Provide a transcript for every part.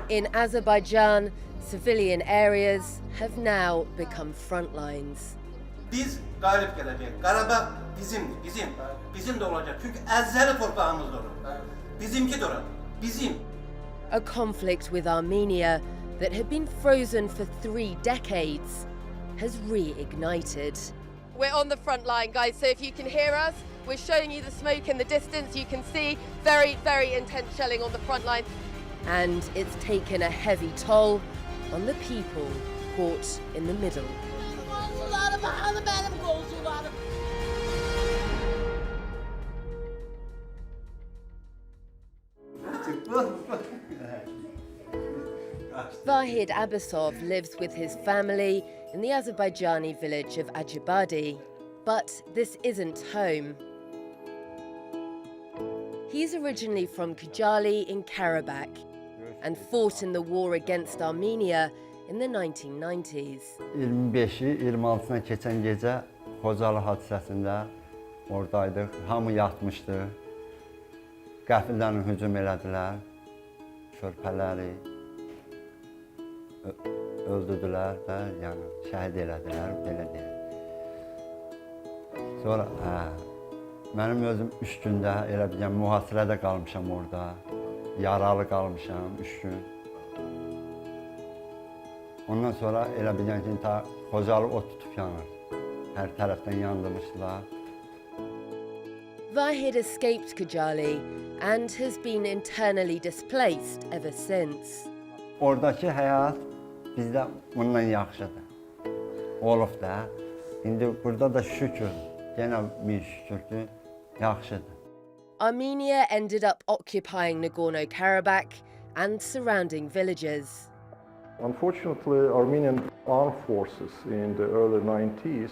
In Azerbaijan, civilian areas have now become front lines. Biz galip gelecek. Karabağ bizim. Bizim de olacak. Çünkü Azeri torpağımız olur. Bizimki de olur. Bizim. A conflict with Armenia that had been frozen for 3 decades has reignited. We're on the front line, guys, so if you can hear us, we're showing you the smoke in the distance. You can see very, very intense shelling on the front line. And it's taken a heavy toll on the people caught in the middle. Vahid Abbasov lives with his family in the Azerbaijani village of Acıbadem, but this isn't home. He's originally from Kujali in Karabakh and fought in the war against Armenia in the 1990s. 25'i 26'sına keçən gecə Xocalı hadisəsində oradaydıq. Hamı yatmışdı. Qəfildən hücum elədilər. Körpələri öldürdülər və yəni şəhid elədilər, belə deyək. Sonra mənim özüm 3 gündə elə bir mühasirədə qalmışam orada. Yaralı qalmışam 3 gün. Ondan sonra elə bilən ki, Xocalı ot tutub yanır. Hər tərəfdən yandırmışdılar. Vahid escaped Kujali and has been internally displaced ever since. Oradakı həyat bizdə bundan yaxşıdır. Olub da. İndi burada da şükür, yenə bir şükür ki, yaxşıdır. Armenia ended up occupying Nagorno-Karabakh and surrounding villages. Unfortunately, Armenian armed forces in the early 90s,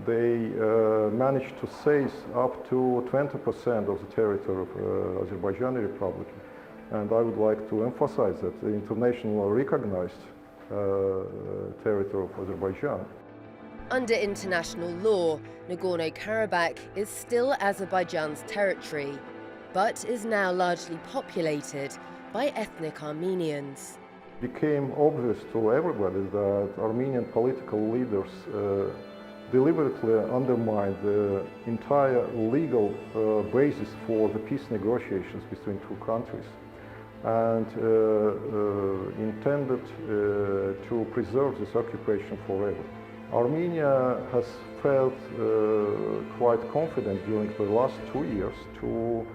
they managed to seize up to 20% of the territory of Azerbaijani Republic. And I would like to emphasize that the international recognized territory of Azerbaijan. Under international law, Nagorno-Karabakh is still Azerbaijan's territory, but is now largely populated by ethnic Armenians. It became obvious to everybody that Armenian political leaders deliberately undermined the entire legal basis for the peace negotiations between two countries and intended to preserve this occupation forever. Armenia has felt quite confident during the last 2 years to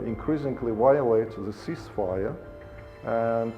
increasingly violate the ceasefire and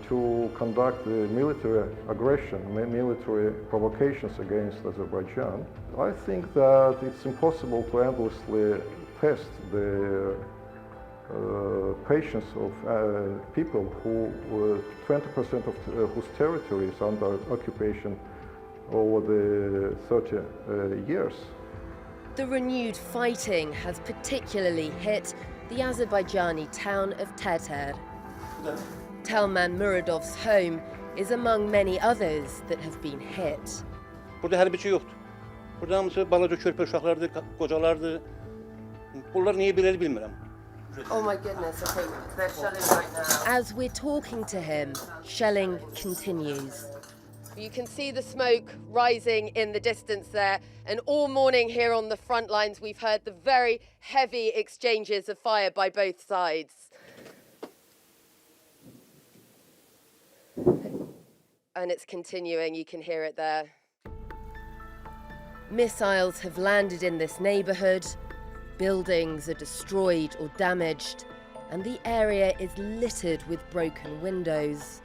to conduct the military aggression, military provocations against Azerbaijan. I think that it's impossible to endlessly test the patience of people who 20% of whose territory is under occupation over the 30 years. The renewed fighting has particularly hit the Azerbaijani town of Terter. Telman Muradov's home is among many others that have been hit. Burada hərbiçi yoxdur. Burada hamısı balaca körpə uşaqlardır, qocalardır. Bunlar niyə belədir bilmirəm. Oh my goodness, okay, they're shelling right now. As we're talking to him, shelling continues. You can see the smoke rising in the distance there, and all morning here on the front lines we've heard the very heavy exchanges of fire by both sides. And it's continuing, you can hear it there. Missiles have landed in this neighbourhood, buildings are destroyed or damaged, and the area is littered with broken windows.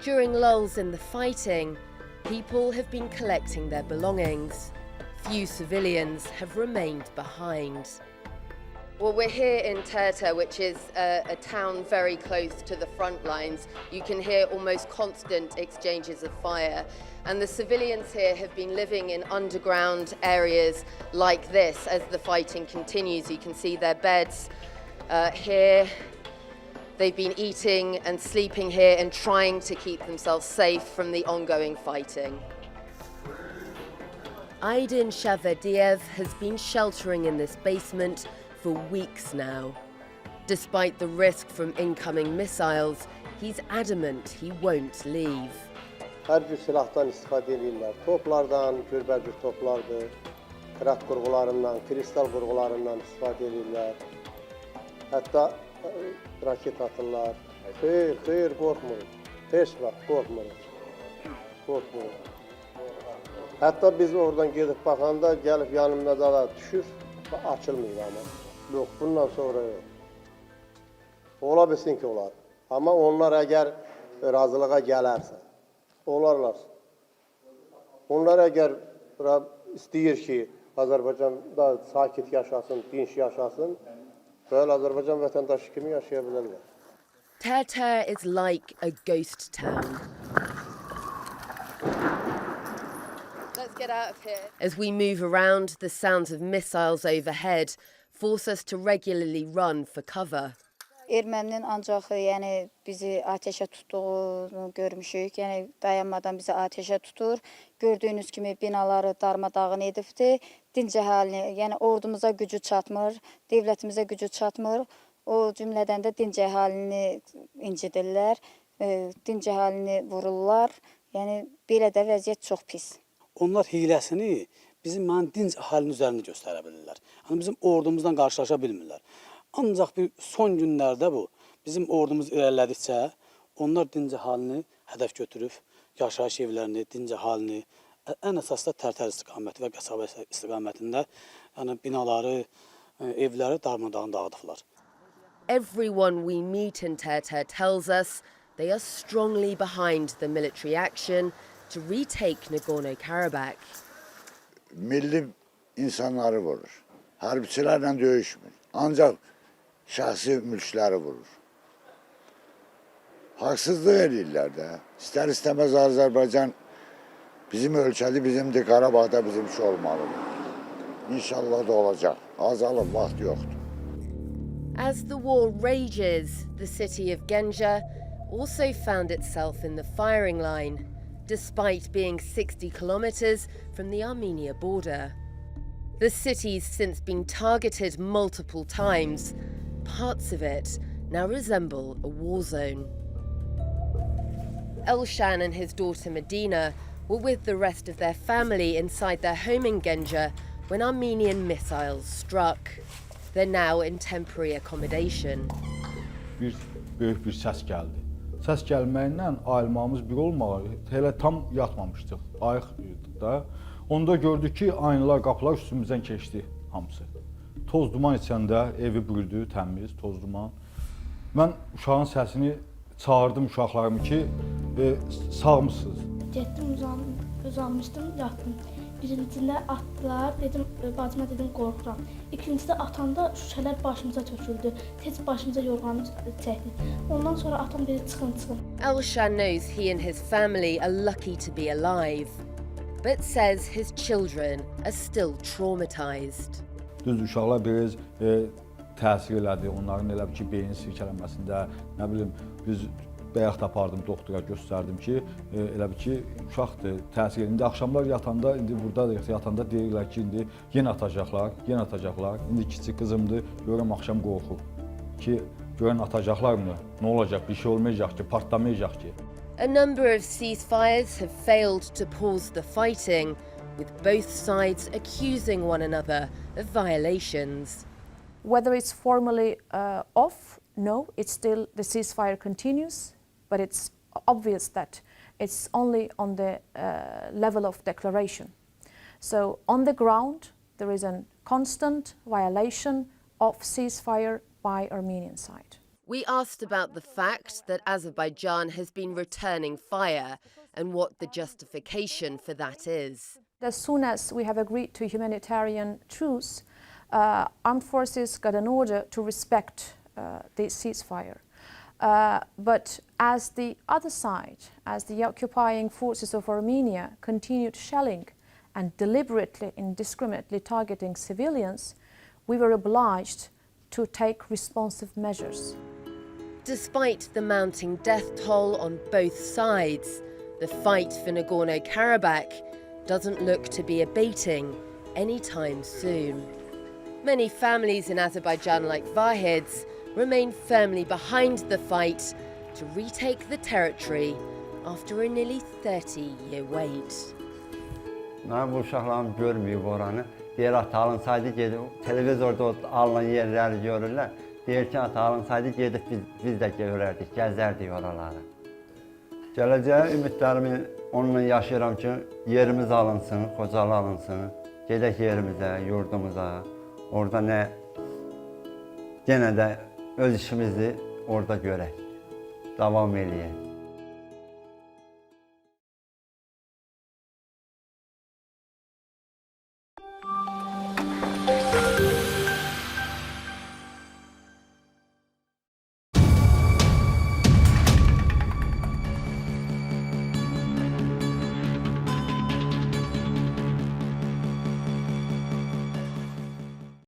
During lulls in the fighting, people have been collecting their belongings. Few civilians have remained behind. Well, we're here in Terter, which is a town very close to the front lines. You can hear almost constant exchanges of fire. And the civilians here have been living in underground areas like this as the fighting continues. You can see their beds here. They've been eating and sleeping here and trying to keep themselves safe from the ongoing fighting. Aydin Shaverdiev has been sheltering in this basement for weeks now. Despite the risk from incoming missiles, he's adamant he won't leave. Hər cür silahdan istifadə edirlər. Toplardan, gürbəcür toplardır. Krat qurğularından, kristal qurğularından istifadə edirlər. Hətta raket atırlar. Xeyr, qorxmuruq. Heç vaxt qorxmuruq. Qorxmuruq. Hətta biz oradan gedib baxanda gəlib yanımda da düşür, açılmır amma. Yox, bundan sonra yox. Ola bilsin ki, olar. Amma onlar əgər razılığa gələrsə, olarlar. Onlar əgər istəyir ki, Azərbaycan da sakit yaşasın, dinç yaşasın, böyle Azərbaycan vətəndaşı kimi yaşaya bilərlər. Terter is like a ghost town. Let's get out of here. As we move around, the sounds of missiles overhead force us to regularly run for cover. Erməninin ancaq bizi ateşə tutduğunu görmüşük. Dayanmadan bizi ateşə tutur. Gördüyünüz kimi binaları darmadağın edibdi. Dinc əhalini, ordumuza gücü çatmır, devlətimizə gücü çatmır. O cümlədən də dinc əhalini incidirlər, dinc əhalini vururlar. Belə də vəziyyət çox pis. Onlar hiləsini bizim dinc əhalinin üzərində göstərə bilirlər. Bizim ordumuzdan qarşılaşa bilmirlər. Ancaq bir son günlərdə bu, bizim ordumuz irəlilədikcə, onlar dinc əhalini hədəf götürüb, yaşayış evlərini, dinc əhalini, ən əsas da Tərtər istiqaməti və Qəsəbə istiqamətində binaları, evləri darmadağın dağıdıblar. Everyone we meet in Terter tells us they are strongly behind the military action to retake Nagorno-Karabakh. Milli insanları vurur, hərbiçilərlə döyüşmür, ancaq şəxsi mülkləri vurur. Haqsızlıq edirlər də. İstər istəməz Azərbaycan bizim ölkədir, bizimdir, Qarabağda bizim şey olmalıdır. İnşallah da olacaq. Azalır, vaxt yoxdur. As the war rages, the city of Ganja also found itself in the firing line, despite being 60 kilometers from the Armenia border. The city's since been targeted multiple times. Parts of it now resemble a war zone. Elshan and his daughter Medina were with the rest of their family inside their home in Ganja when Armenian missiles struck. They're now in temporary accommodation. Böyük bir səs gəldi. Səs gəlməyindən ayılmamız bir olmağı, elə tam yatmamışdıq, ayıqdıq da. Onda gördük ki, aynalar, qapılar üstümüzdən keçdi hamısı. Toz duman içəndə evi bürüdü, təmiz, toz duman. Mən uşağın səsini çağırdım uşaqlarımı ki, sağ mısınız? Getdim, uzanmışdım, yatdım. Birincində atdılar, bacıma dedim qorxuram. İkincide atanda şüşələr başımıza töküldü. Tez başımıza yorğanı çəkdi. Ondan sonra atam dedi çıxın. Elshan knows he and his family are lucky to be alive, but says his children are still traumatized. Düz uşaqlar biraz təsir elədi, onların elə ki, beyin sirkələnməsində, nə bilim, biz bayaq da apardım doktora, göstərdim ki, elə ki, uşaqdır, təsir edin. İndi axşamlar yatanda, indi burada yatanda deyirlər ki, indi yenə atacaqlar. İndi kiçik qızımdır, görürəm axşam qorxur ki, görən atacaqlarmı, nə olacaq, bir şey olmayacaq ki, partlamayacaq ki. A number of ceasefires have failed to pause the fighting, with both sides accusing one another of violations. Whether it's formally off, no, it's still, the ceasefire continues, but it's obvious that it's only on the level of declaration. So on the ground, there is a constant violation of ceasefire by Armenian side. We asked about the fact that Azerbaijan has been returning fire and what the justification for that is. As soon as we have agreed to humanitarian truce, armed forces got an order to respect the ceasefire. But as the other side, as the occupying forces of Armenia continued shelling and deliberately, indiscriminately targeting civilians, we were obliged to take responsive measures. Despite the mounting death toll on both sides, the fight for Nagorno-Karabakh doesn't look to be abating anytime soon. Many families in Azerbaijan, like Vahid's, remain firmly behind the fight to retake the territory after a nearly 30-year wait. Mən bu uşaqlarım görməyib oranı. Deyir, ata alınsaydı gedib, televizorda alınan yerləri görürlər. Deyir ki, ata alınsaydı gedib biz də görərdik, gəzərdik oraları. Gələcəyə ümidlərimi onunla yaşayıram ki, yerimiz alınsın, Xocalı alınsın. Gedək yerimizə, yurdumuza. Orada nə, yenə də öz işimizi orada görək, davam eləyək.